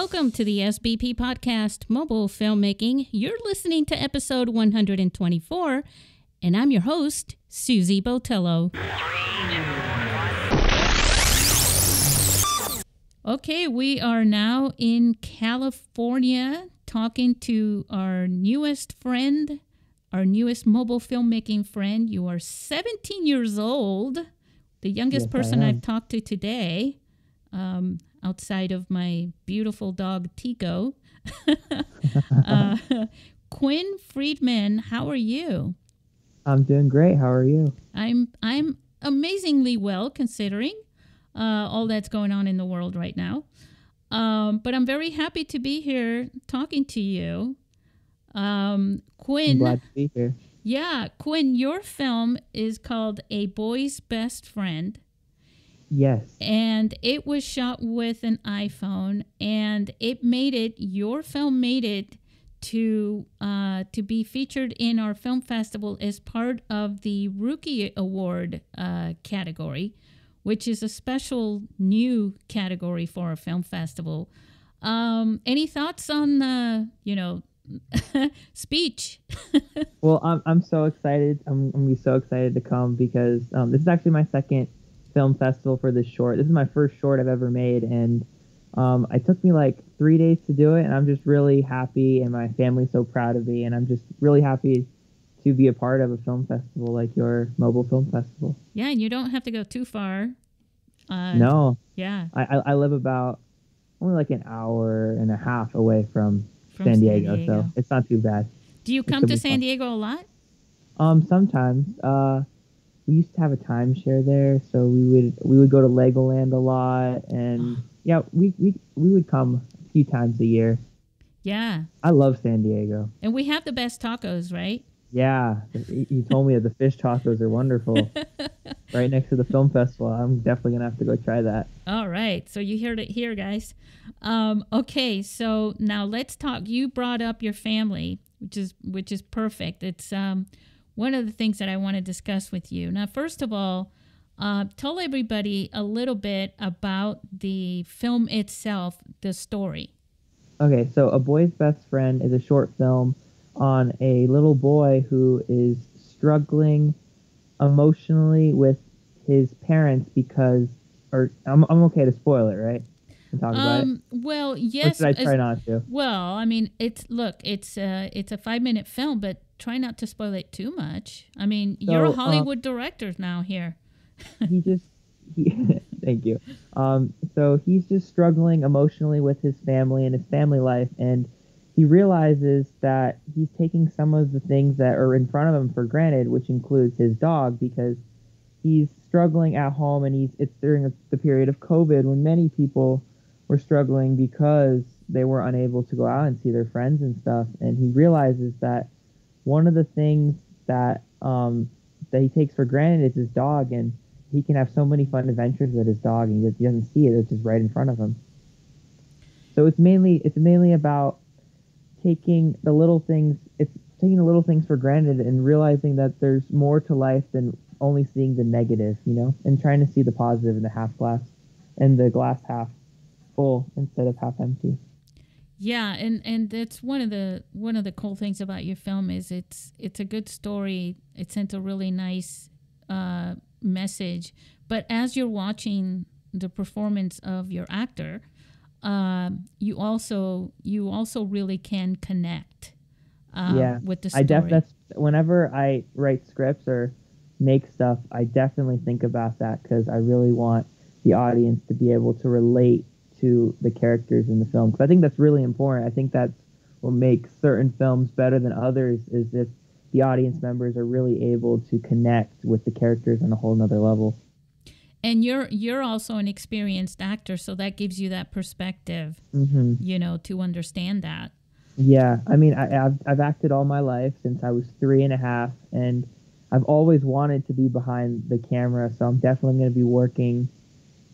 Welcome to the SBP Podcast, Mobile Filmmaking. You're listening to episode 124, and I'm your host, Susie Botello. Okay, we are now in California talking to our newest friend, our newest mobile filmmaking friend. You are 17 years old, the youngest person I've talked to today. Outside of my beautiful dog, Tico. Quinn Friedman, how are you? I'm doing great. How are you? I'm amazingly well, considering all that's going on in the world right now. But I'm very happy to be here talking to you. Quinn. I'm glad to be here. Yeah, Quinn, your film is called A Boy's Best Friend. Yes. And it was shot with an iPhone, and your film made it to be featured in our film festival as part of the Rookie Award category, which is a special new category for our film festival. Any thoughts on speech? Well, I'm so excited. I'm gonna be so excited to come because this is actually my second film festival for this short. This is my first short I've ever made, and it took me like 3 days to do it, and I'm just really happy, and my family's so proud of me, and I'm just really happy to be a part of a film festival like your mobile film festival. Yeah, and you don't have to go too far. No. Yeah. I live about only like an hour and a half away from San Diego, so it's not too bad. Do you come to San Diego a lot? Sometimes. We used to have a timeshare there, so we would go to Legoland a lot, and yeah, we would come a few times a year. Yeah. I love San Diego. And we have the best tacos, right? Yeah. You told me that the fish tacos are wonderful. Right next to the film festival. I'm definitely going to have to go try that. All right. So you heard it here, guys. Okay, so now let's talk. You brought up your family, which is perfect. It's one of the things that I want to discuss with you. Now, first of all, tell everybody a little bit about the film itself, the story. Okay, so A Boy's Best Friend is a short film on a little boy who is struggling emotionally with his parents because, or I'm okay to spoil it, right? And talk about it. Well, yes. Or should I try not to? Well, I mean, it's a 5-minute film, but try not to spoil it too much. I mean, you're a Hollywood director now here. Thank you. So he's just struggling emotionally with his family and his family life, and he realizes that he's taking some of the things that are in front of him for granted, which includes his dog, because he's struggling at home, and it's during the period of COVID when many people were struggling because they were unable to go out and see their friends and stuff, and he realizes that one of the things that he takes for granted is his dog, and he can have so many fun adventures with his dog, and he doesn't see it. It's just right in front of him. So it's mainly about taking the little things for granted and realizing that there's more to life than only seeing the negative, and trying to see the positive in the half glass and the glass half full instead of half empty. Yeah, and that's one of the cool things about your film is it's a good story. It sent a really nice message. But as you're watching the performance of your actor, you also really can connect with the story. That's whenever I write scripts or make stuff, I definitely think about that because I really want the audience to be able to relate to the characters in the film, because I think that's really important. I think that's what makes certain films better than others, is if the audience members are really able to connect with the characters on a whole nother level. And you're also an experienced actor, so that gives you that perspective, to understand that. Yeah, I mean, I've acted all my life since I was 3.5, and I've always wanted to be behind the camera, so I'm definitely going to be working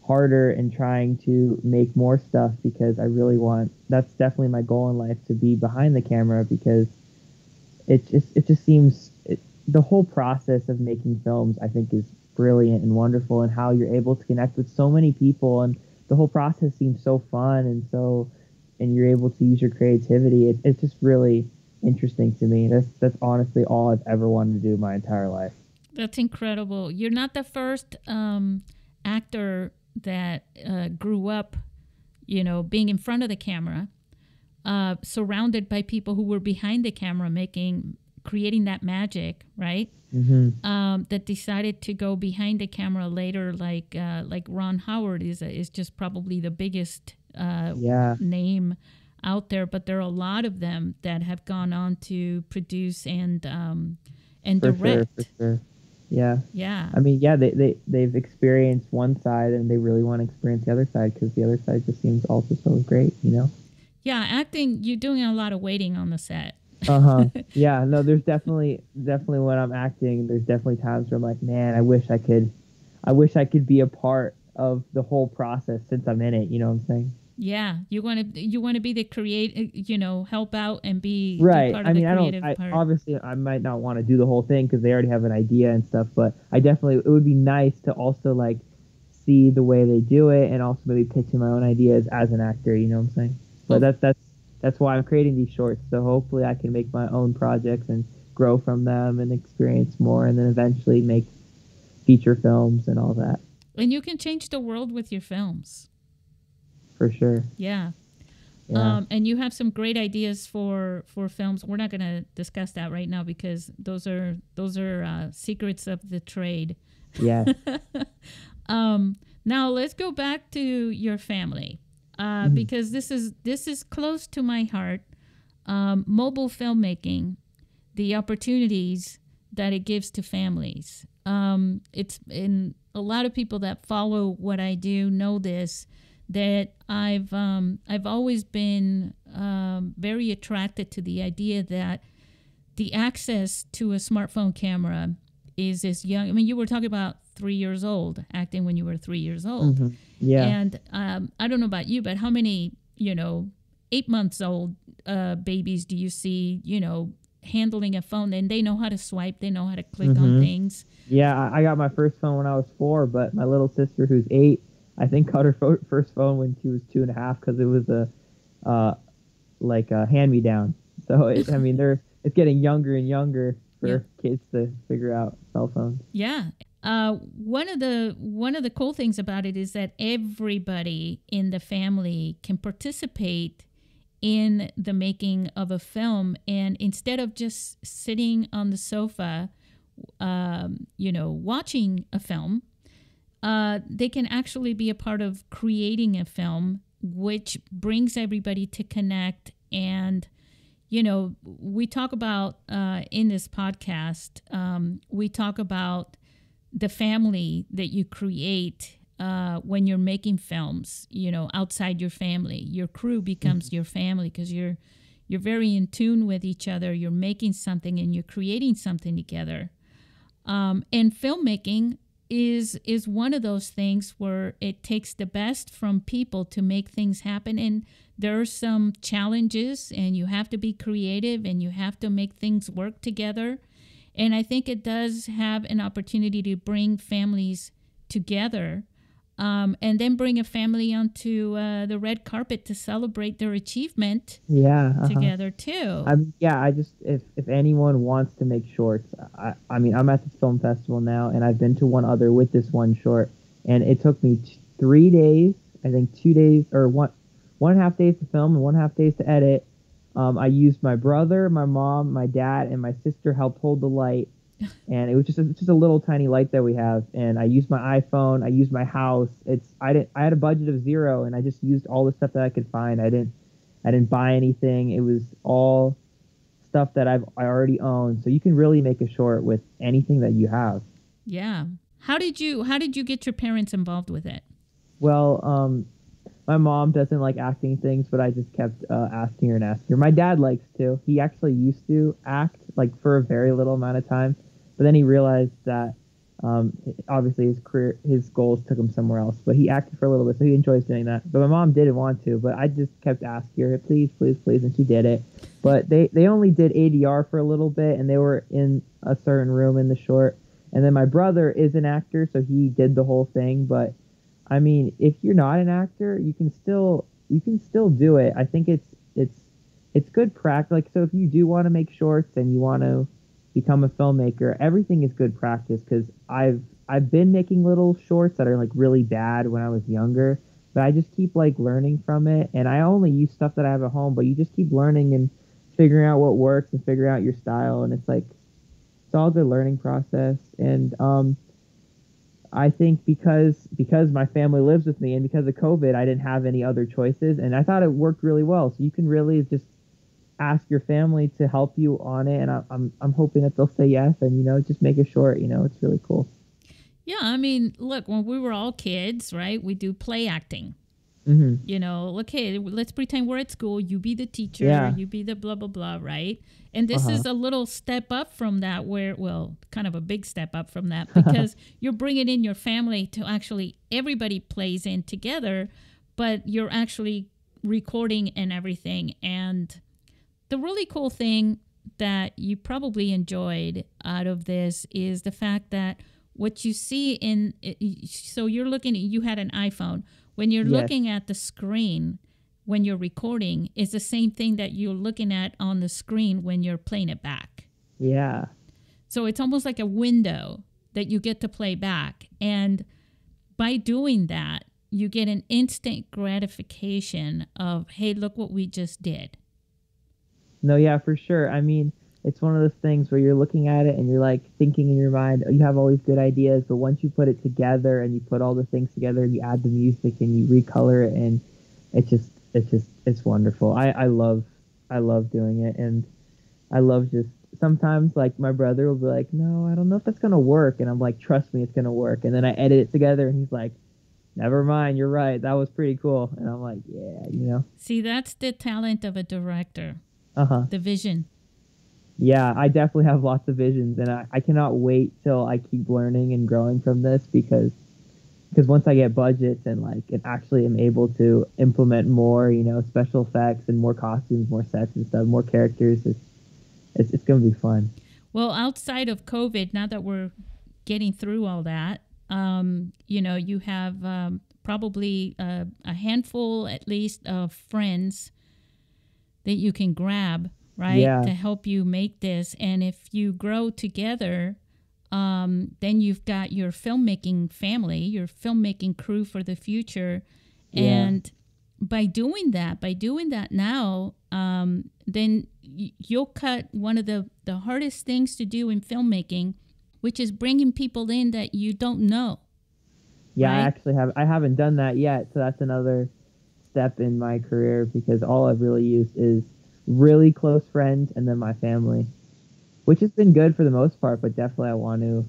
harder and trying to make more stuff, because that's definitely my goal in life, to be behind the camera, because it just seems the whole process of making films, I think, is brilliant and wonderful, and how you're able to connect with so many people, and the whole process seems so fun and so and you're able to use your creativity, it's just really interesting to me. That's honestly all I've ever wanted to do my entire life. That's incredible. You're not the first actor that grew up, being in front of the camera, surrounded by people who were behind the camera, creating that magic, right? That decided to go behind the camera later, like Ron Howard is just probably the biggest name out there, but there are a lot of them that have gone on to produce and direct. For sure. Yeah. Yeah. I mean, they've experienced one side and they really want to experience the other side because the other side just seems also so great, Yeah, acting, you're doing a lot of waiting on the set. Yeah, no, there's definitely when I'm acting, there's definitely times where I'm like, man, I wish I could be a part of the whole process since I'm in it, you know what I'm saying? Yeah, you want to be the help out and be right. part of the creative part. Obviously I might not want to do the whole thing because they already have an idea and stuff, but it would be nice to also like see the way they do it and also maybe pitch in my own ideas as an actor, you know what I'm saying? But that's why I'm creating these shorts. So hopefully I can make my own projects and grow from them and experience more and then eventually make feature films and all that. And you can change the world with your films. For sure. Yeah. And you have some great ideas for films. We're not going to discuss that right now because those are secrets of the trade. Yeah. Now let's go back to your family. Because this is close to my heart. Mobile filmmaking, the opportunities that it gives to families. It's in a lot of people that follow what I do know this, that I've always been very attracted to the idea that the access to a smartphone camera is as young. I mean, you were talking about 3 years old, acting when you were 3 years old. Yeah. And I don't know about you, but how many, 8 months old babies do you see, handling a phone, and they know how to swipe, they know how to click on things. Yeah, I got my first phone when I was 4, but my little sister who's 8, I think got her first phone when she was 2.5 because it was a hand-me-down. So it's getting younger and younger for kids to figure out cell phones. Yeah. One of the cool things about it is that everybody in the family can participate in the making of a film, and instead of just sitting on the sofa, watching a film, they can actually be a part of creating a film, which brings everybody to connect. And we talk about in this podcast, we talk about the family that you create when you're making films, outside your family. Your crew becomes your family because you're very in tune with each other. You're making something and you're creating something together. And filmmaking is one of those things where it takes the best from people to make things happen. And there are some challenges, and you have to be creative and you have to make things work together. And I think it does have an opportunity to bring families together, and then bring a family onto the red carpet to celebrate their achievement together too. If anyone wants to make shorts, I'm at this film festival now, and I've been to one other with this one short, and it took me 3 days, I think 2 days, or 1.5 days to film and 1.5 days to edit. I used my brother, my mom, my dad, and my sister helped hold the light. And it was just a little tiny light that we have. And I used my iPhone. I used my house. I had a budget of 0, and I just used all the stuff that I could find. I didn't buy anything. It was all stuff that I already own. So you can really make a short with anything that you have. Yeah. How did you get your parents involved with it? Well, my mom doesn't like acting things, but I just kept asking her. My dad likes to. He actually used to act like for a very little amount of time, but then he realized that obviously his goals took him somewhere else. But he acted for a little bit, so he enjoys doing that. But my mom didn't want to, but I just kept asking her, please, please, please, and she did it. But they only did ADR for a little bit, and they were in a certain room in the short. And then my brother is an actor, so he did the whole thing, but I mean, if you're not an actor, you can still you can still do it. I think it's good practice. Like, so if you do want to make shorts and you want to become a filmmaker, everything is good practice, because I've been making little shorts that are like really bad when I was younger, but I just keep like learning from it, and I only use stuff that I have at home, but you just keep learning and figuring out what works and figuring out your style, and it's like it's all a good learning process. And I think because my family lives with me and because of COVID, I didn't have any other choices, and I thought it worked really well. So you can really just ask your family to help you on it, and I'm hoping that they'll say yes, and just make it short. It's really cool. Yeah, I mean, look, when we were all kids, right? We do play acting. Hmm. Okay, let's pretend we're at school. You be the teacher, Yeah. you be the blah, blah, blah, right? And this Uh-huh. is a little step up from that, well, kind of a big step up from that, because you're bringing in your family to actually, everybody plays in together, but you're actually recording and everything. And the really cool thing that you probably enjoyed out of this is the fact that what you see so you're looking, you had an iPhone. When you're Yes. looking at the screen, when you're recording, is the same thing that you're looking at on the screen when you're playing it back. Yeah. So it's almost like a window that you get to play back. And by doing that, you get an instant gratification of, hey, look what we just did. No, yeah, for sure. I mean, it's one of those things where you're looking at it and you're like thinking in your mind, you have all these good ideas, but once you put it together and you put all the things together and you add the music and you recolor it, and it's wonderful. I love doing it, and I love just sometimes like my brother will be like, no, I don't know if that's gonna work, and I'm like, trust me, it's gonna work, and then I edit it together and he's like, never mind, you're right, that was pretty cool, and I'm like, yeah. See, that's the talent of a director, Uh-huh. the vision. Yeah, I definitely have lots of visions, and I cannot wait till I keep learning and growing from this, because once I get budgets and like and actually am able to implement more, special effects and more costumes, more sets and stuff, more characters, it's gonna be fun. Well, outside of COVID, now that we're getting through all that, you have probably a handful at least of friends that you can grab, right, Yeah, to help you make this. And if you grow together, then you've got your filmmaking family, your filmmaking crew for the future. yeah, And by doing that now, then you'll cut one of the hardest things to do in filmmaking, which is bringing people in that you don't know, yeah. right? I haven't done that yet, so that's another step in my career, because all I've really used is really close friends and then my family, which has been good for the most part, but definitely I want to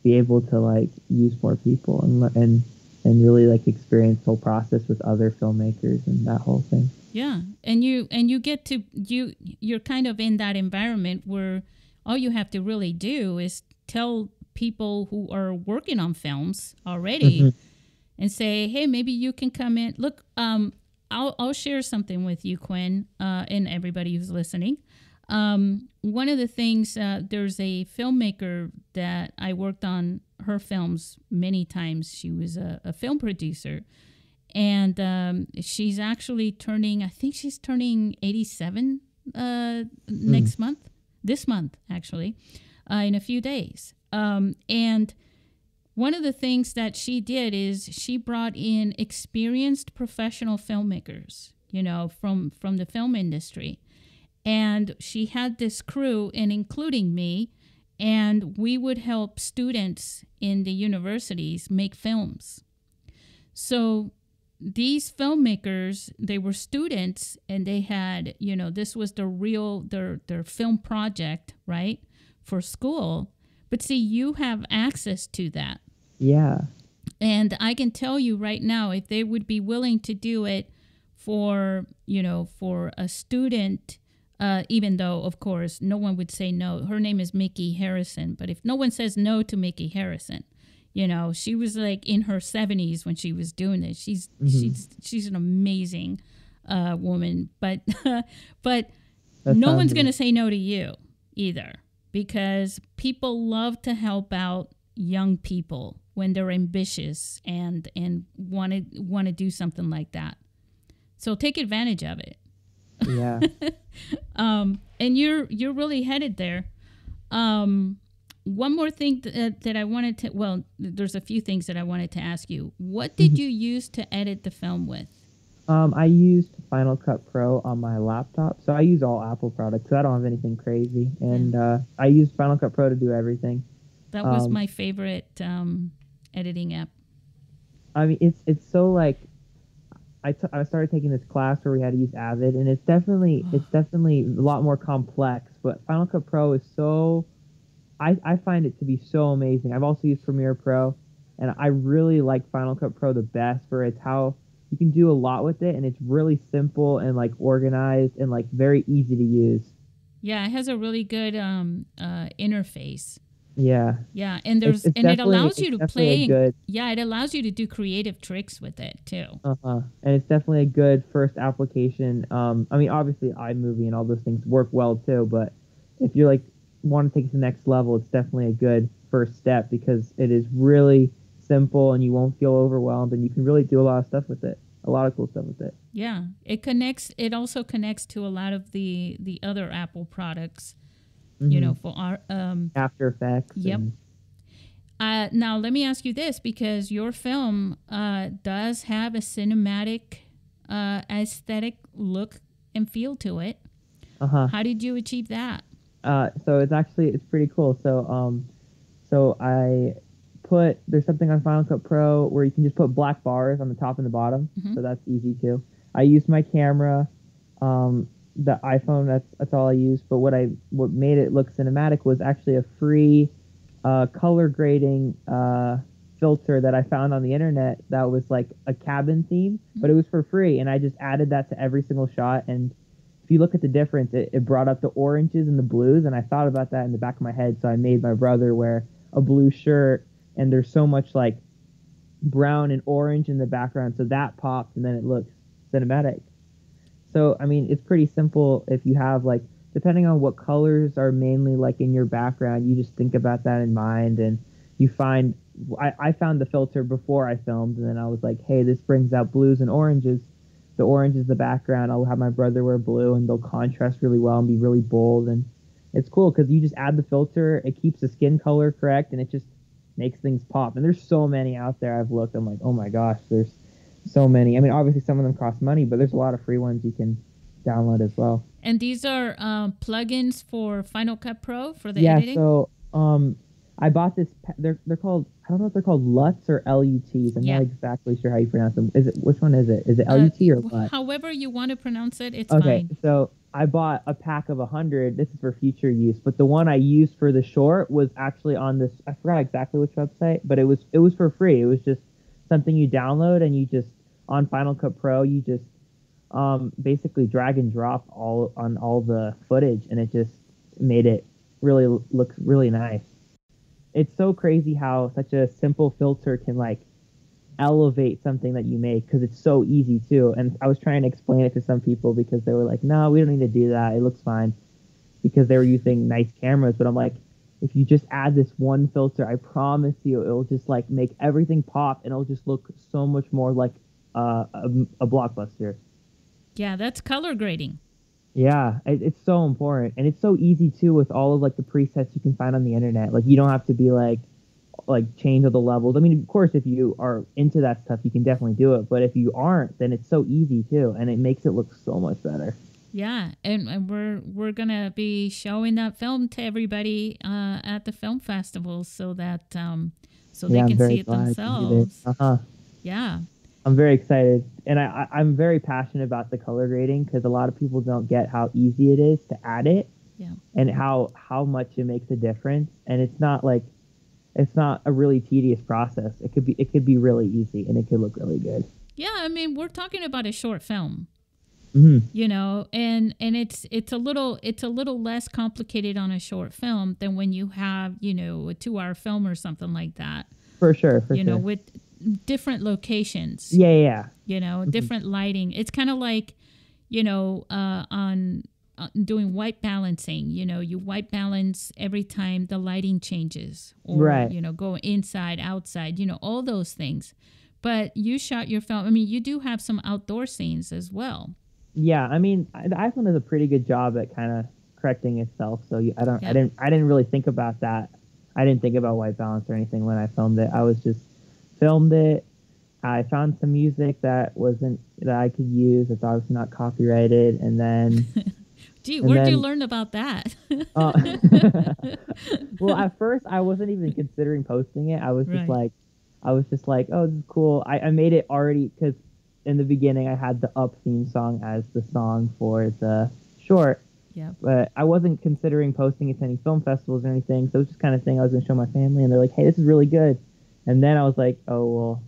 be able to like use more people and really like experience the whole process with other filmmakers and that whole thing. Yeah, and you get to you're kind of in that environment where all you have to really do is tell people who are working on films already Hmm. and say, hey, maybe you can come in. Look, I'll share something with you, Quinn, and everybody who's listening. One of the things, there's a filmmaker that I worked on her films many times. She was a film producer, and she's actually turning, I think she's turning 87 Mm. next month, this month actually, in a few days. And one of the things that she did is she brought in experienced professional filmmakers, from the film industry. And she had this crew, and including me, and we would help students in the universities make films. So these filmmakers, they were students, and they had, this was their film project, right, for school. But see, you have access to that. Yeah. And I can tell you right now, if they would be willing to do it for a student, even though, of course, no one would say no. Her name is Mickey Harrison. But if no one says no to Mickey Harrison, she was like in her 70s when she was doing this. Hmm. She's an amazing woman. But but That no sounds one's going to say no to you either, because people love to help out young people when they're ambitious and want to do something like that. So take advantage of it. Yeah. And you're really headed there. One more thing that I wanted to, well, there's a few things that I wanted to ask you. What did you use to edit the film with? I used Final Cut Pro on my laptop, so I use all Apple products. So I don't have anything crazy, and I used Final Cut Pro to do everything. That was my favorite editing app. I mean, it's so like I started taking this class where we had to use Avid, and it's definitely a lot more complex. But Final Cut Pro is so I find it to be so amazing. I've also used Premiere Pro, and I really like Final Cut Pro the best for it's how you can do a lot with it, and it's really simple and like organized and like very easy to use. Yeah, it has a really good interface. Yeah. Yeah, and it allows you to play. Yeah, it allows you to do creative tricks with it too. And it's definitely a good first application. I mean, obviously iMovie and all those things work well too, but if you're like want to take it to the next level, it's definitely a good first step because it is really simple and you won't feel overwhelmed and you can really do a lot of stuff with it. A lot of cool stuff with it. Yeah, it also connects to a lot of the other Apple products. You know, for our After Effects. Yep. Now let me ask you this, because your film does have a cinematic aesthetic look and feel to it. How did you achieve that? So it's pretty cool. So I there's something on Final Cut Pro where you can just put black bars on the top and the bottom. So that's easy too. I used my camera, the iPhone, that's all I used. But what made it look cinematic was actually a free color grading filter that I found on the internet that was like a cabin theme, but it was for free, and I just added that to every single shot. And if you look at the difference, it brought up the oranges and the blues, and I thought about that in the back of my head, so I made my brother wear a blue shirt, and there's so much like brown and orange in the background, so that popped, and then it looks cinematic. So, I mean, it's pretty simple if you have, like, depending on what colors are mainly, like, in your background, you just think about that in mind, and you find, I found the filter before I filmed, and then I was like, hey, this brings out blues and oranges. The orange is the background. I'll have my brother wear blue, and they'll contrast really well and be really bold, and it's cool because you just add the filter, it keeps the skin color correct, and it just makes things pop. And there's so many out there. I've looked, I'm like, oh my gosh, there's so many. I mean, obviously some of them cost money, but there's a lot of free ones you can download as well. And these are plugins for Final Cut Pro for the editing? So I bought this. They're called, I don't know if they're called LUTs or LUTs. I'm not exactly sure how you pronounce them. Which one is it? Is it LUT or LUT? However you want to pronounce it, it's fine. Okay, so I bought a pack of 100. This is for future use, but the one I used for the short was actually on this. I forgot exactly which website, but it was for free. It was just something you download, and you just on Final Cut Pro, you just basically drag and drop all the footage, and it just made it really look really nice. It's so crazy how such a simple filter can like elevate something that you make because it's so easy too. And I was trying to explain it to some people because they were like, no, we don't need to do that, it looks fine, because they were using nice cameras. But I'm like, if you just add this one filter, I promise you it'll just like make everything pop, and it'll just look so much more like a blockbuster. Yeah, that's color grading. Yeah, it's so important, and it's so easy too with all of like the presets you can find on the internet. Like you don't have to be like change all the levels. I mean, of course, if you are into that stuff, you can definitely do it. But if you aren't, then it's so easy too, and it makes it look so much better. Yeah, and we're gonna be showing that film to everybody at the film festival so that they can see it themselves. Yeah. I'm very excited, and I'm very passionate about the color grading because a lot of people don't get how easy it is to add it, and how much it makes a difference. And it's not a really tedious process. It could be really easy, and it could look really good. Yeah, I mean, we're talking about a short film, you know, and it's a little less complicated on a short film than when you have, you know, a 2-hour film or something like that. For sure. You know, with different locations. Yeah. You know, different lighting. It's kind of like, you know, on doing white balancing. You know, you white balance every time the lighting changes, or you know, go inside, outside. You know, all those things. But you shot your film. I mean, you do have some outdoor scenes as well. Yeah, I mean, the iPhone does a pretty good job at kind of correcting itself. So Yeah. I didn't really think about that. I didn't think about white balance or anything when I filmed it. I was just filmed it. I found some music that I could use. It's obviously not copyrighted, and then. Gee, where'd you learn about that? uh, well, at first I wasn't even considering posting it. I was just Right. like, oh, this is cool. I made it already because in the beginning I had the Up theme song as the song for the short. Yeah. But I wasn't considering posting it to any film festivals or anything. So it was just kind of thing I was going to show my family, and they're like, hey, this is really good. And then I was like, oh, well,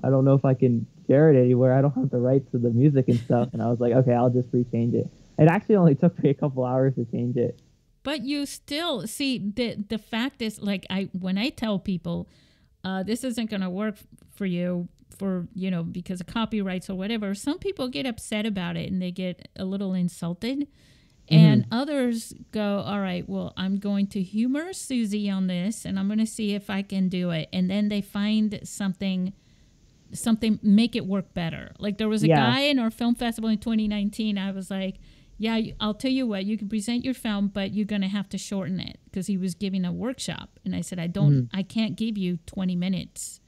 I don't know if I can share it anywhere. I don't have the rights to the music and stuff. And I was like, okay, I'll just rechange it. It actually only took me a couple hours to change it. But you still see the fact is, like, when I tell people this isn't going to work for you for, because of copyrights or whatever, some people get upset about it and they get a little insulted. And others go, all right, well, I'm going to humor Susie on this and I'm going to see if I can do it. And then they find something, make it work better. Like there was a guy in our film festival in 2019. I was like, yeah, I'll tell you what, you can present your film, but you're going to have to shorten it, because he was giving a workshop. And I said, I can't give you 20 minutes,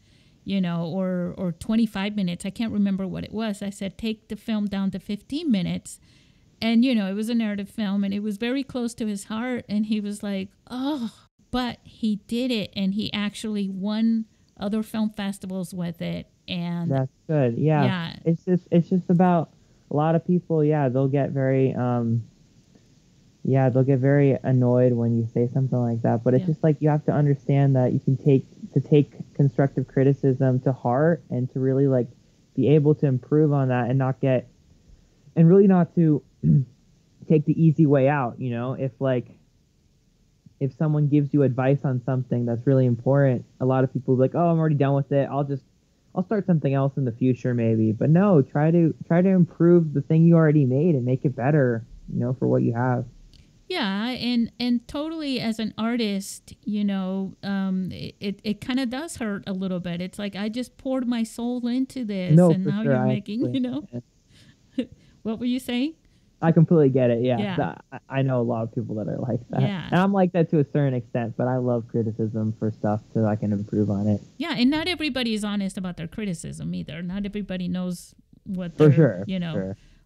or 25 minutes. I can't remember what it was. I said, take the film down to 15 minutes. And, it was a narrative film and it was very close to his heart. And he was like, oh, but he did it. And he actually won other film festivals with it. And that's good. Yeah. It's just about a lot of people. They'll get very, they'll get very annoyed when you say something like that. But it's just like, you have to understand that you can take constructive criticism to heart and to really like be able to improve on that and not to take the easy way out. If someone gives you advice on something that's really important, a lot of people are like, oh, I'm already done with it. I'll start something else in the future maybe. But no, try to improve the thing you already made and make it better, for what you have. Yeah, and totally, as an artist, it kind of does hurt a little bit. It's like, I just poured my soul into this, and now you're making, What were you saying? I completely get it. Yeah. I know a lot of people that are like that. Yeah. And I'm like that to a certain extent, but I love criticism for stuff so I can improve on it. Yeah, and not everybody is honest about their criticism either. Not everybody knows what they're,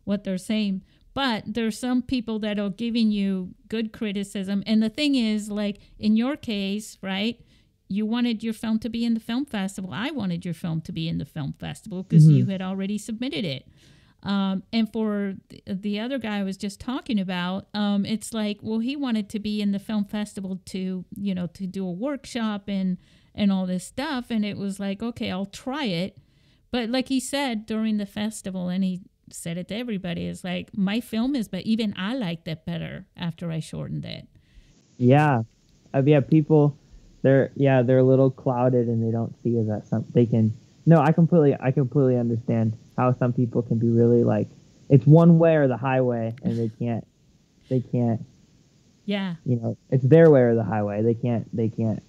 what they're saying. But there's some people that are giving you good criticism. And the thing is, like in your case, right, you wanted your film to be in the film festival. I wanted your film to be in the film festival because you had already submitted it. And for the other guy I was just talking about, it's like, well, he wanted to be in the film festival to do a workshop and all this stuff. And it was like, okay, I'll try it. But like he said during the festival, and he said it to everybody, it's like, my film is, but even I liked it better after I shortened it. Yeah. People, they're a little clouded and they don't see it as something they can. No, I completely understand how some people can be really like, it's one way or the highway, and they can't. Yeah. It's their way or the highway. They can't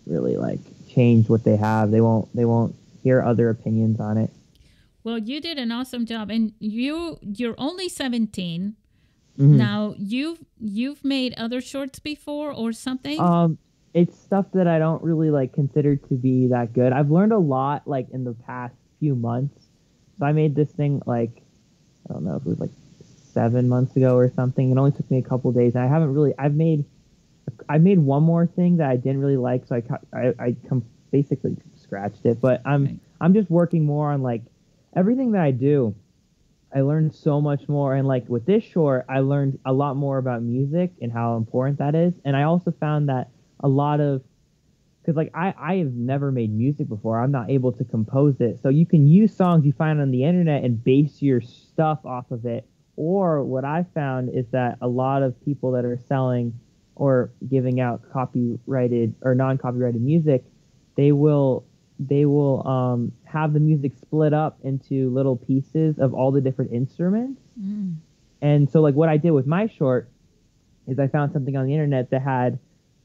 really like change what they have. They won't hear other opinions on it. Well, you did an awesome job, and you're only 17. Now you've made other shorts before or something? It's stuff that I don't really like consider to be that good. I've learned a lot like in the past few months. So I made this thing like, I don't know if it was like 7 months ago or something. It only took me a couple days. And I've made one more thing that I didn't really like. So I basically scratched it, but I'm just working more on like everything that I do. I learned so much more. And like with this short, I learned a lot more about music and how important that is. And I also found that a lot of, because like I have never made music before. I'm not able to compose it. So you can use songs you find on the internet and base your stuff off of it. Or what I found is that a lot of people that are selling or giving out copyrighted or non-copyrighted music, they will have the music split up into little pieces of all the different instruments. And so like what I did with my short is I found something on the internet that had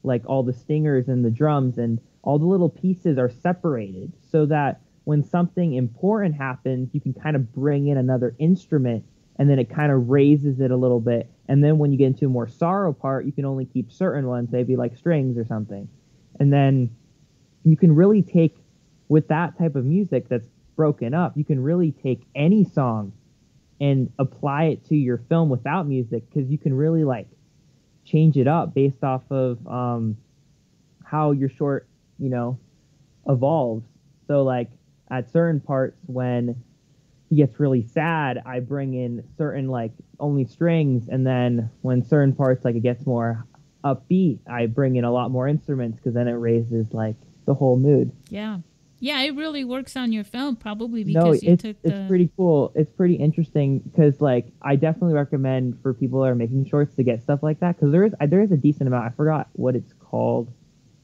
like all the stingers and the drums and all the little pieces are separated so that when something important happens, you can kind of bring in another instrument, and then it kind of raises it a little bit. And then when you get into a more sorrow part, you can only keep certain ones, maybe like strings or something. And then you can really take, with that type of music that's broken up, you can really take any song and apply it to your film without music, because you can really like change it up based off of how your short, evolves. So like at certain parts when he gets really sad, I bring in certain like only strings, and then when certain parts like it gets more upbeat, I bring in a lot more instruments, because then it raises like the whole mood. Yeah. Yeah, it really works on your film, probably No, because you took it's pretty cool. It's pretty interesting, because like I definitely recommend for people that are making shorts to get stuff like that, because there is a decent amount. I forgot what it's called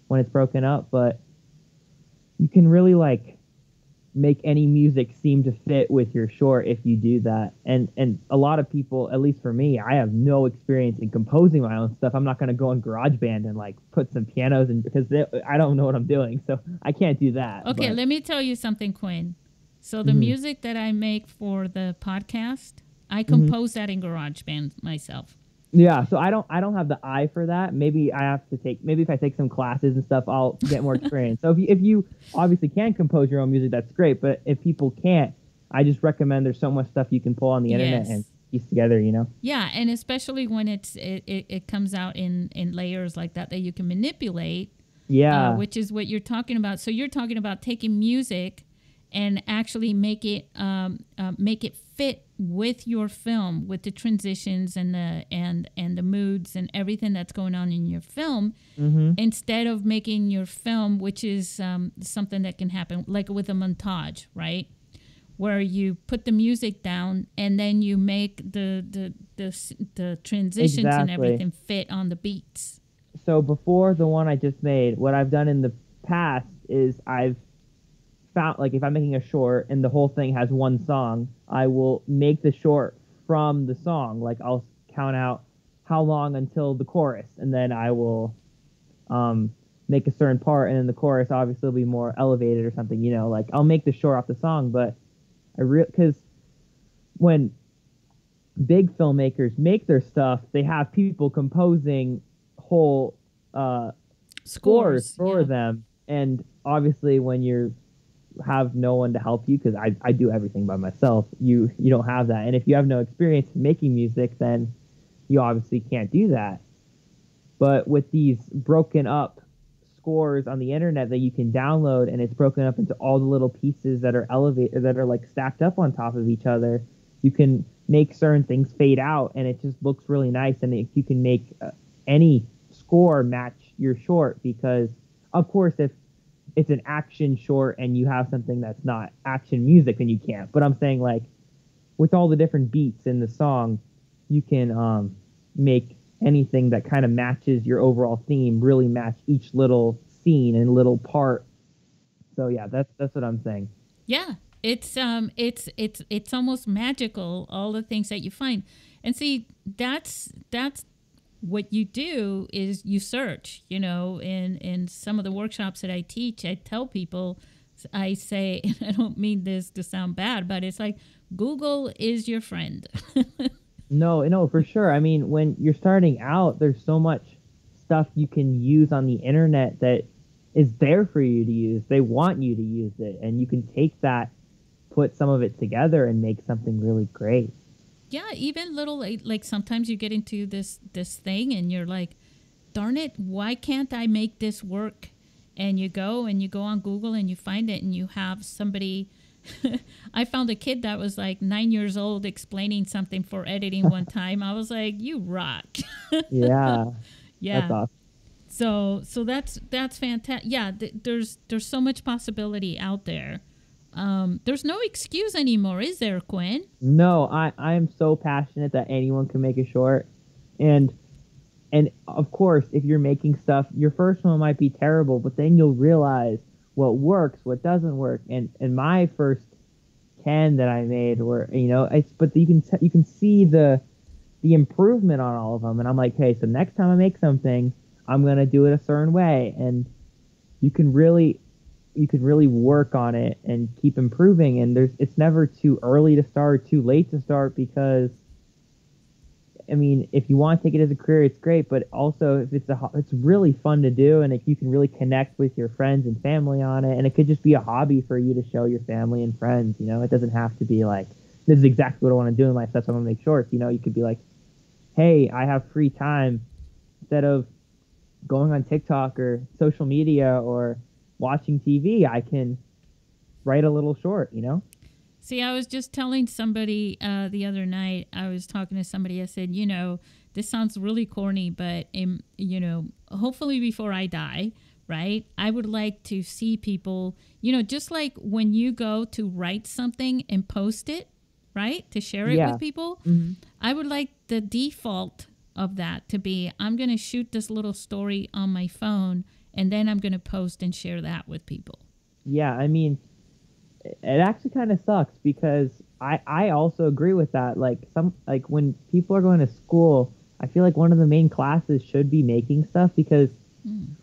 when it's broken up, but you can really like make any music seem to fit with your short if you do that. And a lot of people, at least for me, I have no experience in composing my own stuff. I'm not going to go on GarageBand and like put some pianos in, because I don't know what I'm doing, so I can't do that. Okay, but. let me tell you something, Quinn. So the music that I make for the podcast, I compose that in GarageBand myself. Yeah, so I don't have the eye for that. Maybe if I take some classes and stuff, I'll get more experience. So if you obviously can compose your own music, that's great. But if people can't, I just recommend, there's so much stuff you can pull on the internet and piece together, Yeah, and especially when it comes out in layers like that you can manipulate. Yeah. Which is what you're talking about. So you're talking about taking music and actually make it fit with your film, with the transitions and the moods and everything that's going on in your film, instead of making your film, which is something that can happen like with a montage, right? Where you put the music down and then you make the transitions and everything fit on the beats. So before the one I just made, what I've done in the past is I've found, like, if I'm making a short and the whole thing has one song, I will make the short from the song. Like, I'll count out how long until the chorus, and then I will make a certain part, and then the chorus obviously will be more elevated or something, like I'll make the short off the song. But because when big filmmakers make their stuff, they have people composing whole scores for them, and obviously when you have no one to help you, because I do everything by myself, you don't have that. And if you have no experience making music, then you obviously can't do that. But with these broken up scores on the internet that you can download, and it's broken up into all the little pieces that are elevated, that are like stacked up on top of each other, you can make certain things fade out, and it just looks really nice. And you can make any score match your short, because of course if it's an action short and you have something that's not action music, then you can't. But I'm saying, like, with all the different beats in the song, you can make anything that kind of matches your overall theme, really match each little scene and little part. So yeah, that's what I'm saying. Yeah, it's almost magical, all the things that you find. And see, that's what you do is you search, in some of the workshops that I teach, I tell people, I say, and I don't mean this to sound bad, but it's like Google is your friend. No, for sure. I mean, when you're starting out, there's so much stuff you can use on the internet that is there for you to use. They want you to use it, and you can take that, put some of it together, and make something really great. Yeah, even little, like sometimes you get into this thing and you're like, darn it, why can't I make this work? And you go on Google and you find it, and you have somebody. I found a kid that was like 9 years old explaining something for editing one time. I was like, you rock. Yeah. Yeah. That's awesome. So that's fantastic. Yeah, there's so much possibility out there. There's no excuse anymore, is there, Quinn? No, I am so passionate that anyone can make a short. And of course, if you're making stuff, your first one might be terrible, but then you'll realize what works, what doesn't work. And my first 10 that I made were, but you can see the improvement on all of them. And I'm like, hey, so next time I make something, I'm going to do it a certain way. And you can really you could really work on it and keep improving. And it's never too early to start, too late to start, because I mean, if you want to take it as a career, it's great. But also, if it's really fun to do, and if you can really connect with your friends and family on it, and it could just be a hobby for you to show your family and friends. You know, it doesn't have to be like, this is exactly what I want to do in life. That's why I want to make shorts. You know, you could be like, hey, I have free time. Instead of going on TikTok or social media or watching TV, I can write a little short. You know. See, I was just telling somebody the other night, I was talking to somebody, I said, you know, this sounds really corny, but, you know, hopefully before I die, right, I would like to see people, you know, just like when you go to write something and post it, right, to share it with people, I would like the default of that to be, I'm going to shoot this little story on my phone, and then I'm going to post and share that with people. Yeah, I mean, it actually kind of sucks, because I also agree with that. Like when people are going to school, I feel like one of the main classes should be making stuff, because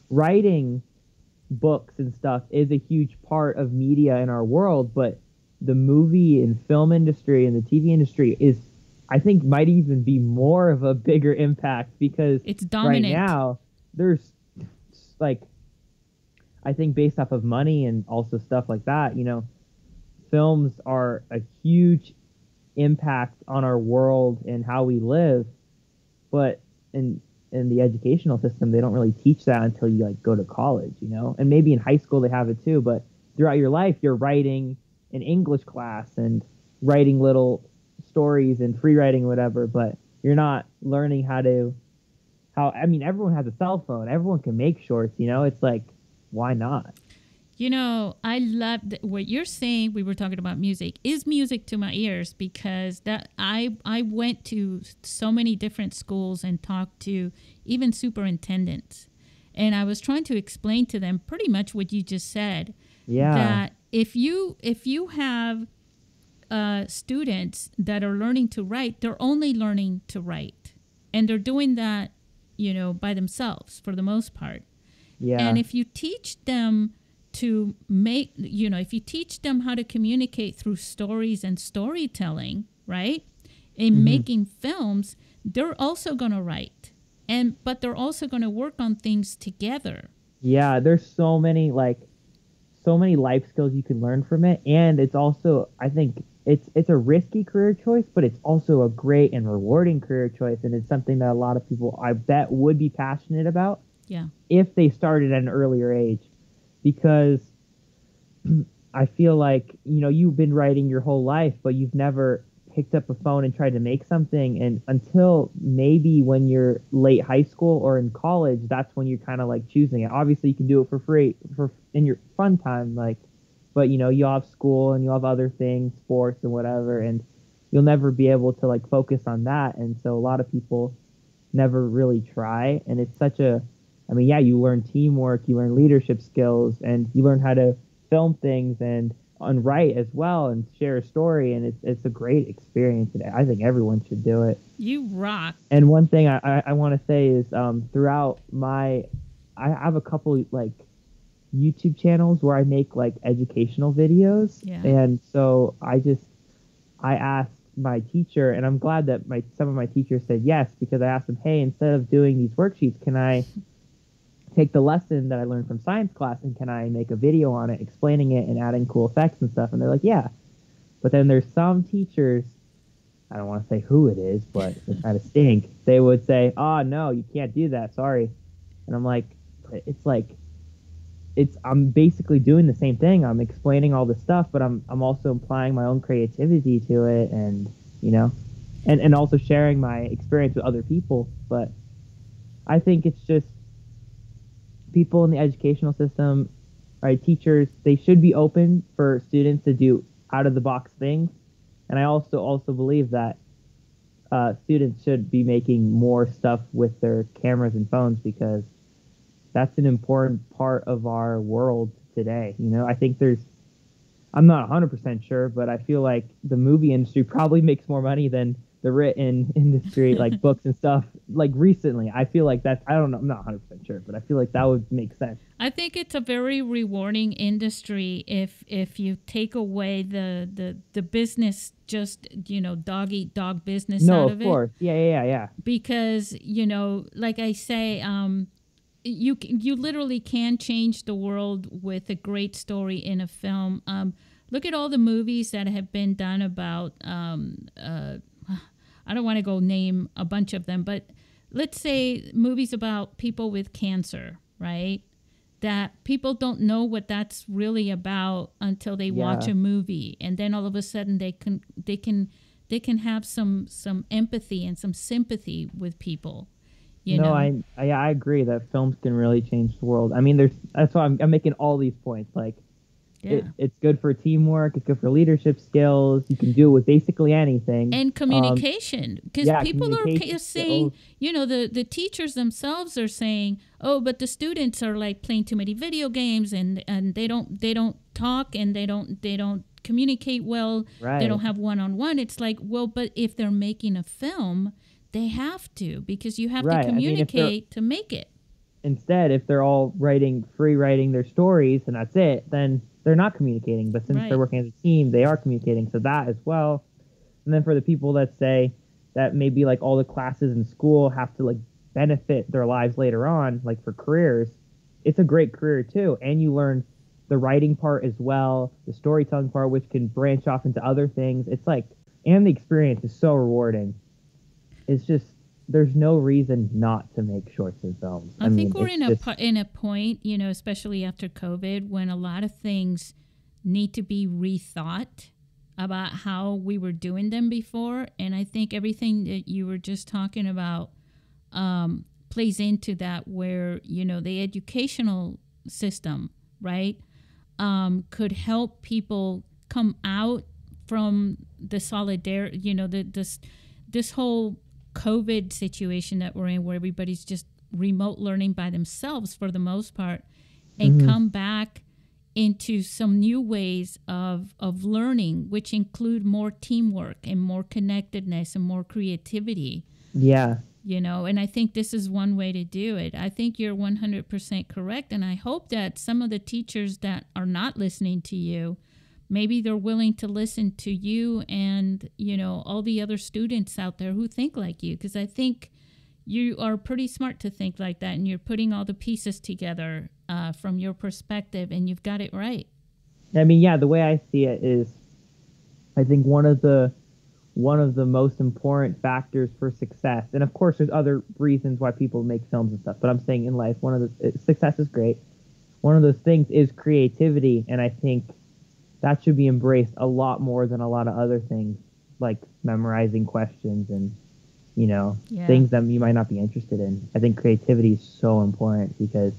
writing books and stuff is a huge part of media in our world. But the movie and film industry and the TV industry is, I think, might even be more of a bigger impact, because it's dominant right now. There's like, I think based off of money and also stuff like that, you know, films are a huge impact on our world and how we live. But in the educational system, they don't really teach that until you like go to college, you know. And maybe in high school they have it too, but throughout your life you're writing an English class and writing little stories and free writing or whatever, but you're not learning I mean, everyone has a cell phone, everyone can make shorts, you know. It's like, why not? You know, I love what you're saying. We were talking about music. Is music to my ears, because that I went to so many different schools and talked to even superintendents, and I was trying to explain to them pretty much what you just said. Yeah. That if you have students that are learning to write, they're only learning to write, and they're doing that, you know, by themselves for the most part. Yeah. And if you teach them to make, you know, if you teach them how to communicate through stories and storytelling, right, in making films, they're also going to write, but they're also going to work on things together. Yeah, there's so many life skills you can learn from it, and it's also, I think it's a risky career choice, but it's also a great and rewarding career choice, and it's something that a lot of people, I bet, would be passionate about. Yeah. If they started at an earlier age. Because I feel like, you know, you've been writing your whole life, but you've never picked up a phone and tried to make something. And until maybe when you're late high school or in college, that's when you're kind of like choosing it. Obviously, you can do it for free in your fun time, like, but you know, you'll have school and you'll have other things, sports and whatever, and you'll never be able to like focus on that. And so a lot of people never really try. And it's such a, I mean, yeah, you learn teamwork, you learn leadership skills, and you learn how to film things and write as well and share a story. And it's a great experience. And I think everyone should do it. You rock. And one thing I want to say is throughout I have a couple like YouTube channels where I make like educational videos. Yeah. And so I asked my teacher, and I'm glad that some of my teachers said yes, because I asked them, hey, instead of doing these worksheets, can I take the lesson that I learned from science class and can I make a video on it, explaining it and adding cool effects and stuff? And they're like, yeah. But then there's some teachers, I don't want to say who it is, but they kind of stink. They would say, oh, no, you can't do that. Sorry. And I'm like, I'm basically doing the same thing. I'm explaining all this stuff, but I'm also applying my own creativity to it, and, you know, and also sharing my experience with other people. But I think it's just, people in the educational system, right, teachers, they should be open for students to do out-of-the-box things. And I also believe that students should be making more stuff with their cameras and phones, because that's an important part of our world today. You know, I think I'm not 100% sure, but I feel like the movie industry probably makes more money than the written industry, like books and stuff, like recently. I feel like I don't know, I'm not 100% sure, but I feel like that would make sense. I think it's a very rewarding industry if you take away the business, just dog eat dog business No, out of of it, course. Yeah. because like I say, you literally can change the world with a great story in a film. Look at all the movies that have been done about. I don't want to go name a bunch of them, but let's say movies about people with cancer, right? That people don't know what that's really about until they watch Yeah. a movie, and then all of a sudden they can have some empathy and some sympathy with people, you No, know. I agree that films can really change the world. I mean, that's why I'm making all these points. Like, Yeah. it's good for teamwork. It's good for leadership skills. You can do it with basically anything. And communication, because Yeah, people are communication saying, skills. the teachers themselves are saying, oh, but the students are like playing too many video games, and they don't talk, and they don't communicate well. They don't Right. have one-on-one. It's like, well, but if they're making a film, they have to, because you have to Right. I mean, communicate to make it. if they're all free writing their stories and that's it, then they're not communicating. But since they're Right. working as a team, they are communicating. So that as well. And then for the people that say that maybe like all the classes in school have to like benefit their lives later on, like for careers, it's a great career too. And you learn the writing part as well, the storytelling part, which can branch off into other things. It's like, and the experience is so rewarding. It's just, there's no reason not to make shorts and films. I I mean, think we're it's in a just, in a point, especially after COVID, when a lot of things need to be rethought about how we were doing them before, and I think everything that you were just talking about plays into that, where the educational system, right, could help people come out from the solidarity, this whole COVID situation that we're in, where everybody's just remote learning by themselves for the most part, and mhm. come back into some new ways of learning, which include more teamwork and more connectedness and more creativity. Yeah. And I think this is one way to do it. I think you're 100% correct, and I hope that some of the teachers that are not listening to you, maybe they're willing to listen to you and all the other students out there who think like you, because I think you are pretty smart to think like that, and you're putting all the pieces together from your perspective, and you've got it right. I mean, yeah, the way I see it is, I think one of the most important factors for success, and of course there's other reasons why people make films and stuff, but I'm saying in life, one of the success is great. One of those things is creativity, and I think that should be embraced a lot more than a lot of other things, like memorizing questions and Yeah. things that you might not be interested in. I think creativity is so important because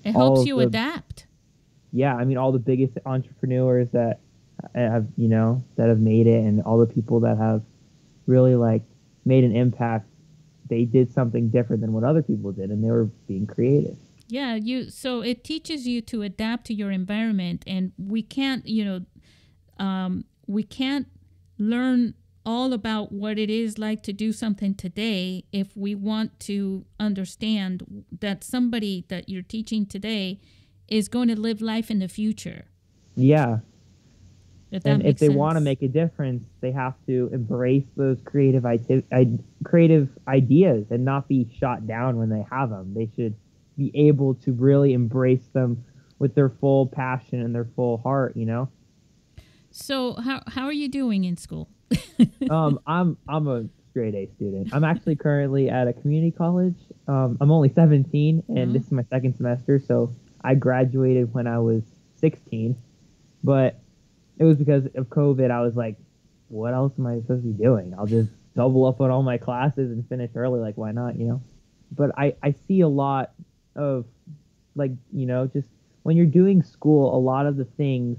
It all helps of you the adapt. yeah, I mean, all the biggest entrepreneurs that have made it, and all the people that have really like made an impact, they did something different than what other people did, and they were being creative. Yeah, so it teaches you to adapt to your environment, and we can't learn all about what it is like to do something today if we want to understand that somebody that you're teaching today is going to live life in the future. Yeah, If that and if makes they want to sense. make a difference, they have to embrace those creative ideas and not be shot down when they have them. They should be able to really embrace them with their full passion and their full heart. So how are you doing in school? I'm a straight A student. I'm actually currently at a community college. I'm only 17, and Oh, this is my second semester. So I graduated when I was 16, but it was because of COVID. I was like, what else am I supposed to be doing? I'll just double up on all my classes and finish early. Like, why not? But I see a lot of, like, just when you're doing school, a lot of the things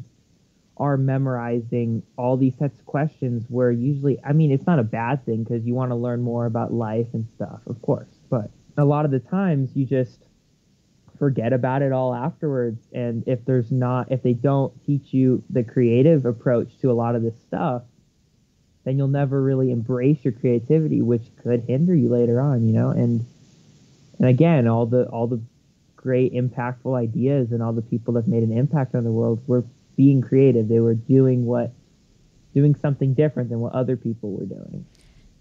are memorizing all these sets of questions, where usually, I mean, it's not a bad thing because you want to learn more about life and stuff, of course, but a lot of the times you just forget about it all afterwards. And if they don't teach you the creative approach to a lot of this stuff, then you'll never really embrace your creativity, which could hinder you later on. And again, all the great impactful ideas and all the people that made an impact on the world were being creative. They were doing something different than what other people were doing.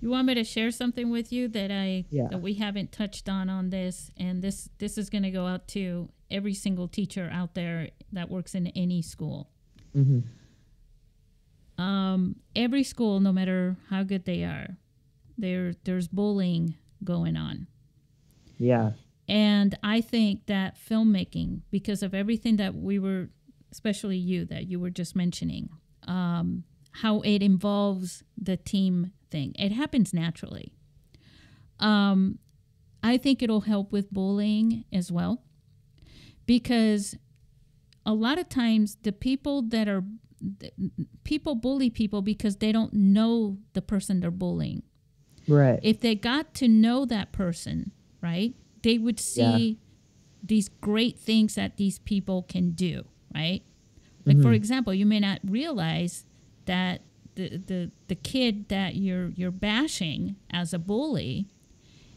You want me to share something with you that Yeah. that we haven't touched on this, and this is going to go out to every single teacher out there that works in any school. Mm-hmm. Every school, no matter how good they are, there's bullying going on. Yeah. And I think that filmmaking, because of everything that we were, especially you, that you were just mentioning, how it involves the team thing, it happens naturally. I think it'll help with bullying as well, because a lot of times people bully people because they don't know the person they're bullying. Right. If they got to know that person, right, they would see these great things that these people can do, right? Like, for example, you may not realize that the kid that you're bashing as a bully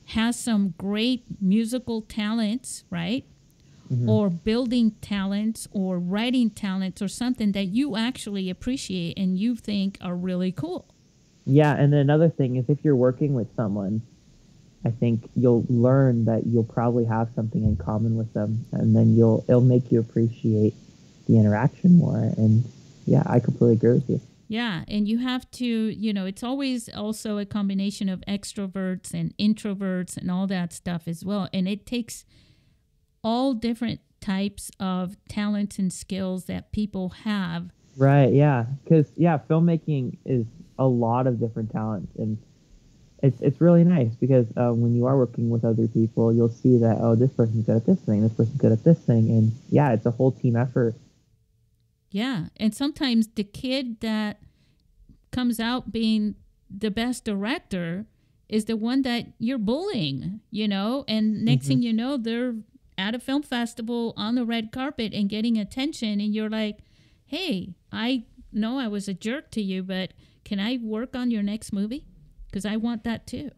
has some great musical talents, right? Or building talents or writing talents or something that you actually appreciate and you think are really cool. Yeah, and then another thing is if you're working with someone, I think you'll learn that you'll probably have something in common with them, and then it'll make you appreciate the interaction more. And yeah, I completely agree with you. Yeah, and you have to, it's always also a combination of extroverts and introverts and all that stuff as well. And it takes all different types of talents and skills that people have. Right, yeah. Because, yeah, filmmaking is a lot of different talents. And it's really nice because when you are working with other people, you'll see that, oh, this person's good at this thing, this person's good at this thing. And, yeah, it's a whole team effort. Yeah, and sometimes the kid that comes out being the best director is the one that you're bullying, and next thing you know, they're at a film festival on the red carpet and getting attention, and you're like, hey, I know I was a jerk to you, but can I work on your next movie? Because I want that too.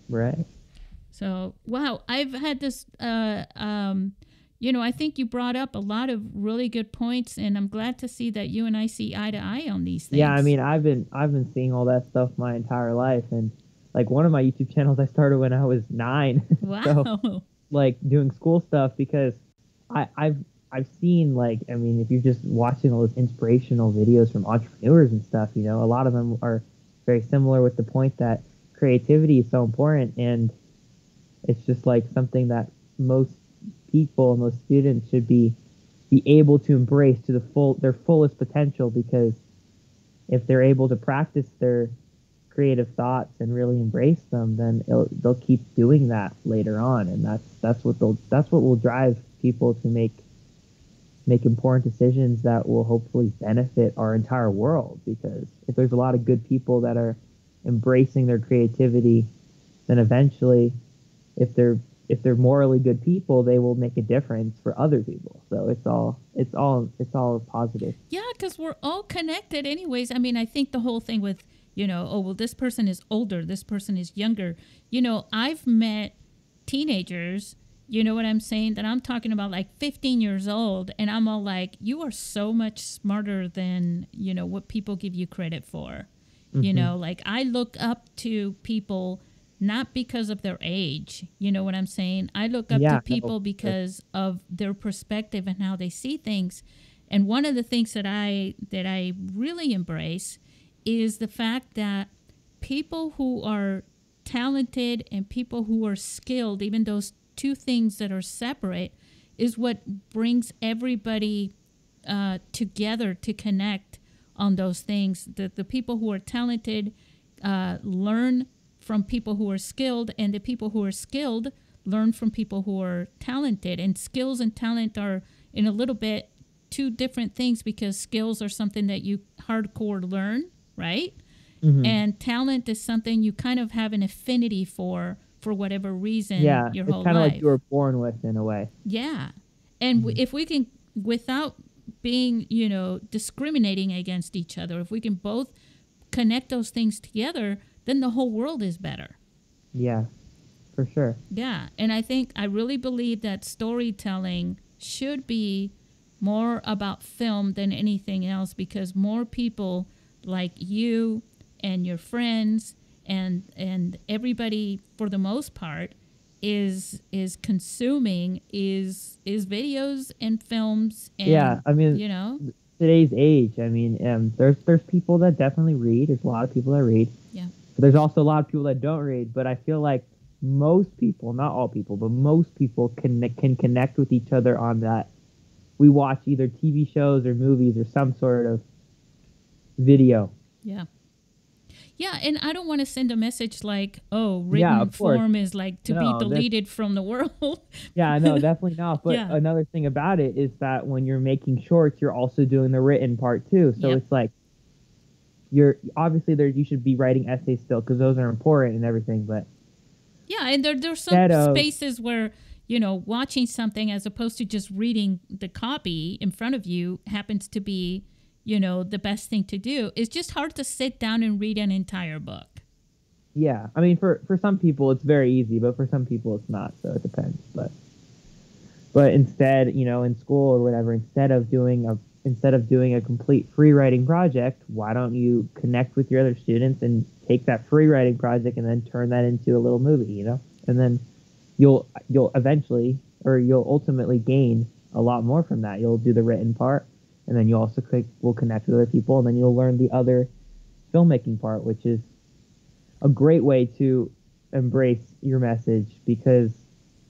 Right. So, wow, I've had this I think you brought up a lot of really good points, and I'm glad to see that you and I see eye to eye on these things. Yeah, I mean, I've been seeing all that stuff my entire life, and like one of my YouTube channels I started when I was 9. Wow. So, like doing school stuff because I've seen, like, I mean, if you're just watching all those inspirational videos from entrepreneurs and stuff, a lot of them are very similar with the point that creativity is so important, and it's just like something that most people and most students should be able to embrace to their fullest potential, because if they're able to practice their creative thoughts and really embrace them, then they'll keep doing that later on, and that's what will drive people to make important decisions that will hopefully benefit our entire world. Because if there's a lot of good people that are embracing their creativity, then eventually, if they're morally good people, they will make a difference for other people. So it's all positive. Yeah, because we're all connected anyways. I mean, I think the whole thing with, oh, well, this person is older, this person is younger. I've met teenagers, you know what I'm saying, that I'm talking about like 15 years old, and I'm all like, you are so much smarter than, what people give you credit for. Like I look up to people not because of their age, you know what I'm saying? I look up to people because of their perspective and how they see things. And one of the things that I really embrace is the fact that people who are talented and people who are skilled, even those two things that are separate, is what brings everybody together to connect on those things. The people who are talented learn from people who are skilled, and the people who are skilled learn from people who are talented. And skills and talent are in a little bit two different things, because skills are something that you hardcore learn, right? And talent is something you kind of have an affinity for whatever reason, your whole life. Yeah, it's kind of like you were born with, in a way. Yeah. And if we can, without being, discriminating against each other, if we can both connect those things together, then the whole world is better. Yeah. for sure. Yeah, and I really believe that storytelling should be more about film than anything else, because more people like you and your friends and everybody, for the most part, is consuming is videos and films, Yeah, and I mean, you know. today's age, I mean, there's people that definitely read. There's a lot of people that read. Yeah. But there's also a lot of people that don't read. But I feel like most people, not all people, but most people can connect with each other on that. We watch either TV shows or movies or some sort of video. Yeah. Yeah, and I don't want to send a message like, "Oh, Yeah, written of course. form is like to be No, that's deleted from the world." yeah, no, definitely not. But Yeah. another thing about it is that when you're making shorts, you're also doing the written part too. So Yep. it's like you're obviously there. You should be writing essays still because those are important and everything. But Yeah, and there's some instead of spaces where, watching something as opposed to just reading the copy in front of you happens to be, the best thing to do. It's just hard to sit down and read an entire book. yeah, I mean for some people it's very easy, but for some people it's not. So it depends. But instead, in school or whatever, instead of doing a complete free writing project, why don't you connect with your other students and take that free writing project and then turn that into a little movie, and then you'll eventually, or you'll ultimately gain a lot more from that. You'll do the written part, and then you also will connect with other people, and then you'll learn the other filmmaking part, which is a great way to embrace your message, because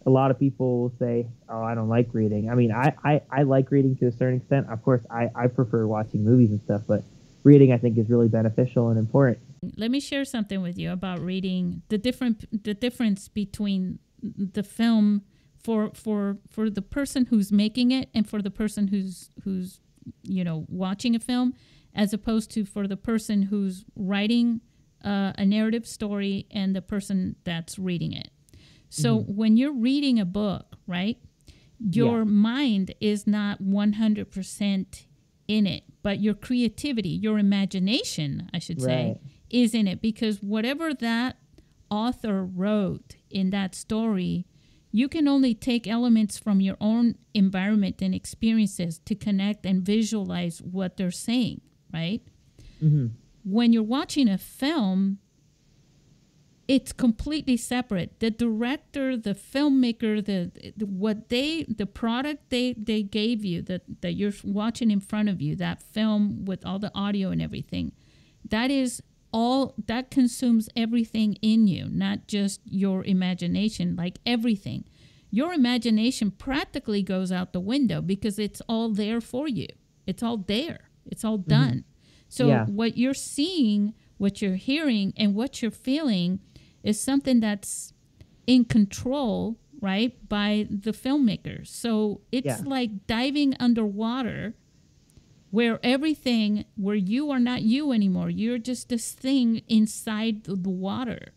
a lot of people will say, "Oh, I don't like reading." I mean, I like reading to a certain extent. Of course, I prefer watching movies and stuff, but reading I think is really beneficial and important. Let me share something with you about reading, the difference between the film for the person who's making it and for the person who's watching a film, as opposed to for the person who's writing a narrative story and the person that's reading it. So when you're reading a book, right, your mind is not 100% in it, but your creativity, your imagination, I should say, is in it, because whatever that author wrote in that story, you can only take elements from your own environment and experiences to connect and visualize what they're saying, right? Mm-hmm. When you're watching a film, it's completely separate. The director, the filmmaker, the product they gave you, that you're watching in front of you, that film with all the audio and everything, that consumes everything in you, not just your imagination, like everything. Your imagination practically goes out the window because it's all there for you. It's all there. It's all done. So what you're seeing, what you're hearing, and what you're feeling is something that's in control, right, by the filmmakers. So it's like diving underwater, where you are not you anymore. You're just this thing inside the water.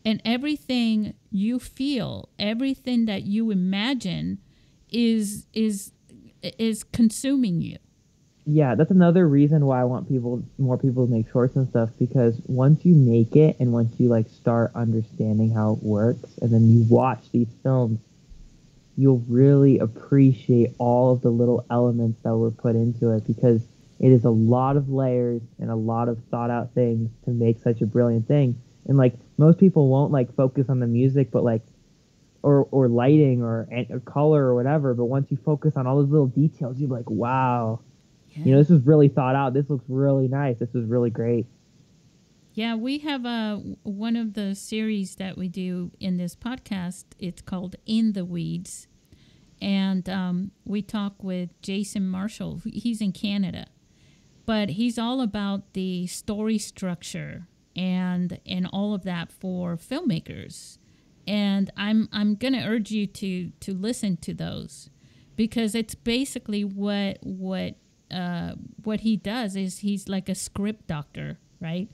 And everything you feel, everything that you imagine is consuming you. Yeah, that's another reason why I want more people to make shorts and stuff, because once you make it and once you start understanding how it works, and then you watch these films, you'll really appreciate all of the little elements that were put into it, because it is a lot of layers and a lot of thought out things to make such a brilliant thing. And most people won't focus on the music, but or lighting or color or whatever, but once you focus on all those little details, you're like, wow. Yeah. This was really thought out. This looks really nice. This was really great. Yeah, we have one of the series that we do in this podcast. It's called In the Weeds. And we talk with Jason Marshall. He's in Canada. But he's all about the story structure and all of that for filmmakers. And I'm going to urge you to listen to those, because it's basically what he does is he's like a script doctor, right?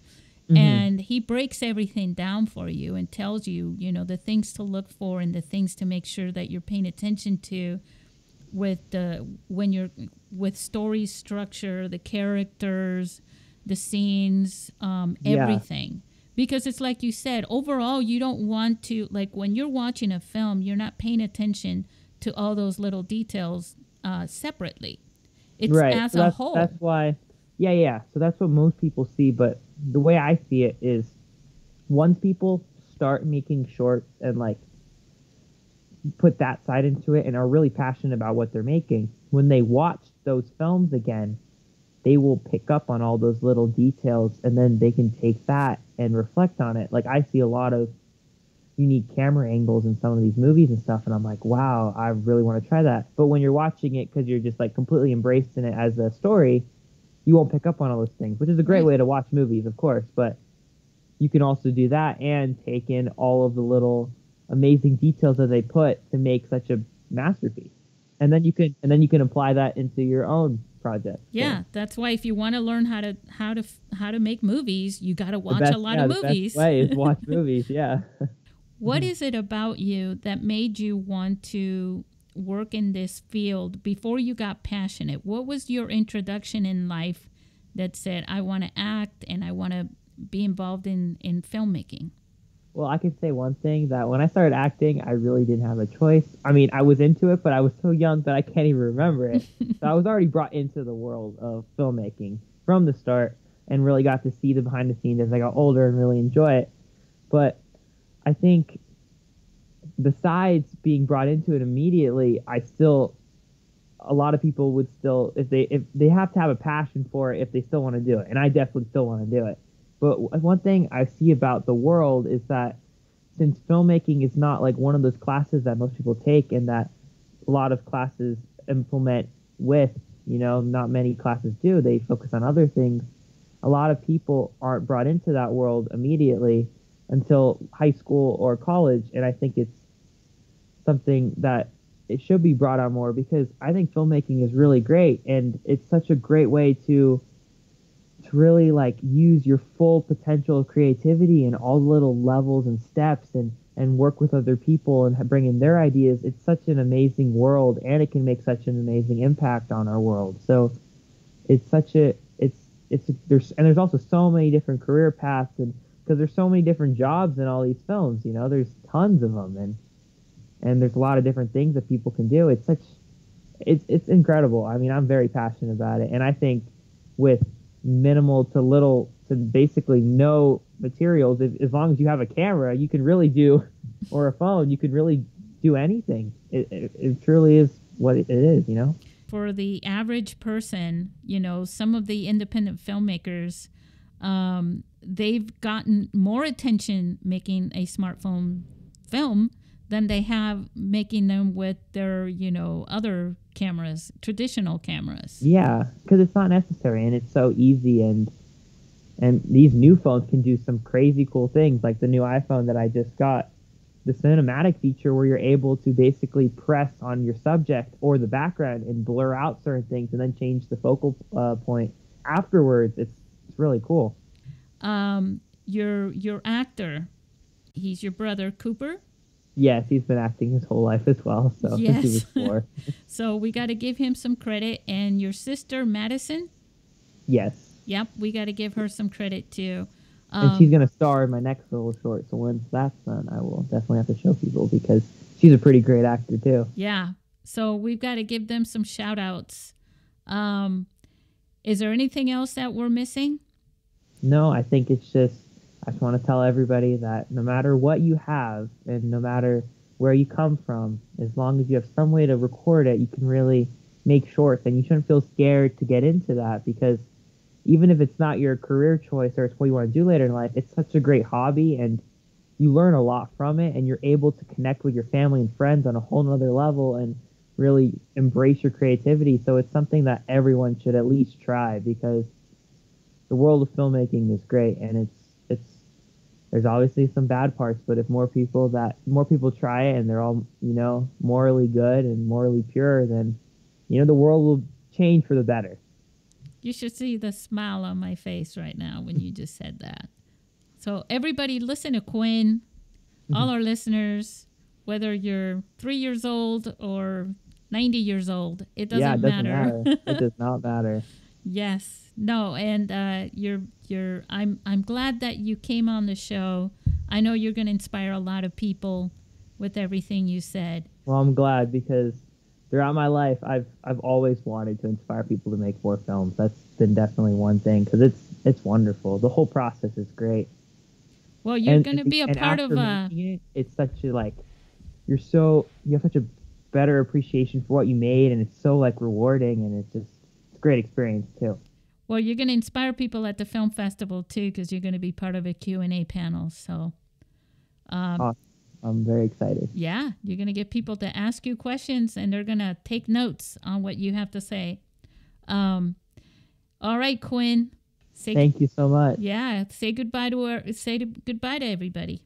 Mm-hmm. And he breaks everything down for you and tells you, the things to look for and the things to make sure that you're paying attention to with story structure, the characters, the scenes, everything. Because it's like you said, overall, you don't want to, like when you're watching a film, you're not paying attention to all those little details separately. It's Right. as So a that's whole. why, yeah, yeah. So that's what most people see. But the way I see it is, once people start making shorts and like put that side into it and are really passionate about what they're making, when they watch those films again, they will pick up on all those little details, and then they can take that and reflect on it. Like I see a lot of unique camera angles in some of these movies and stuff, and I'm like, wow, I really want to try that. But when you're watching it because you're just like completely embraced in it as a story, you won't pick up on all those things, which is a great Right. way to watch movies, of course. But you can also do that and take in all of the little amazing details that they put to make such a masterpiece. And then you can apply that into your own project. So Yeah, that's why if you want to learn how to make movies, you got to the watch a best, lot of yeah, the best movies. way is watch movies. Yeah. What is it about you that made you want to work in this field before you got passionate? What was your introduction in life that said, I want to act and I want to be involved in filmmaking? Well, I can say one thing, that when I started acting, I really didn't have a choice. I mean, I was into it, but I was so young that I can't even remember it. So I was already brought into the world of filmmaking from the start, and really got to see the behind the scenes as I got older and really enjoy it. But I think besides being brought into it immediately, a lot of people would still, if they have to have a passion for it if they still want to do it, and I definitely still want to do it. But one thing I see about the world is that since filmmaking is not like one of those classes that most people take, and that a lot of classes implement with, not many classes do, they focus on other things. A lot of people aren't brought into that world immediately until high school or college, and I think it's something that it should be brought on more, because I think filmmaking is really great, and it's such a great way to really like use your full potential of creativity and all the little levels and steps, and work with other people and bring in their ideas. It's such an amazing world, and it can make such an amazing impact on our world. So it's such a there's also so many different career paths, and because there's so many different jobs in all these films, there's tons of them, and there's a lot of different things that people can do. It's incredible. I mean, I'm very passionate about it, and I think with minimal to little to basically no materials, as long as you have a camera, you can really do, or a phone, you can really do anything. It truly is what it is. For the average person, some of the independent filmmakers, they've gotten more attention making a smartphone film than they have making them with their, other cameras, traditional cameras. Yeah, because it's not necessary, and it's so easy, and these new phones can do some crazy cool things, like the new iPhone that I just got. The cinematic feature where you're able to basically press on your subject or the background and blur out certain things, and then change the focal point afterwards. It's really cool. Your actor, he's your brother Cooper. Yes, he's been acting his whole life as well, so since he was Yes. 4. So we got to give him some credit. And your sister Madison, Yes. yep, we got to give her some credit too. And she's going to star in my next little short, so once that's done, I will definitely have to show people, because she's a pretty great actor too. Yeah. So we've got to give them some shout outs. Is there anything else that we're missing? No, I think I just want to tell everybody that no matter what you have, and no matter where you come from, as long as you have some way to record it, you can really make shorts, and you shouldn't feel scared to get into that, because even if it's not your career choice or it's what you want to do later in life, it's such a great hobby, and you learn a lot from it, and you're able to connect with your family and friends on a whole nother level, and really embrace your creativity. So it's something that everyone should at least try, because the world of filmmaking is great, and it's there's obviously some bad parts, but if more people try it, and they're all, morally good and morally pure, then, the world will change for the better. You should see the smile on my face right now when you just said that. So everybody listen to Quinn, all our listeners, whether you're 3 years old or 90 years old, it doesn't Yeah, it doesn't matter. matter. It does not matter. Yes. No, and I'm glad that you came on the show. I know you're going to inspire a lot of people with everything you said. Well, I'm glad because throughout my life, I've always wanted to inspire people to make more films. That's been definitely one thing because it's wonderful. The whole process is great, Well, you're and going to be a and part of after a. making it, it's such a like you have such a better appreciation for what you made, and it's so like rewarding, and it's a great experience too. Well, you're going to inspire people at the film festival too, because you're going to be part of a Q&A panel. So, Awesome. I'm very excited. yeah, you're going to get people to ask you questions, and they're going to take notes on what you have to say. All right, Quinn. Thank you so much. Yeah, say goodbye to everybody.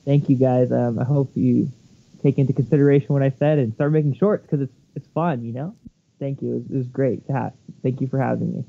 Thank you guys. I hope you take into consideration what I said and start making shorts because it's fun. Thank you. It was great to have. Thank you for having me.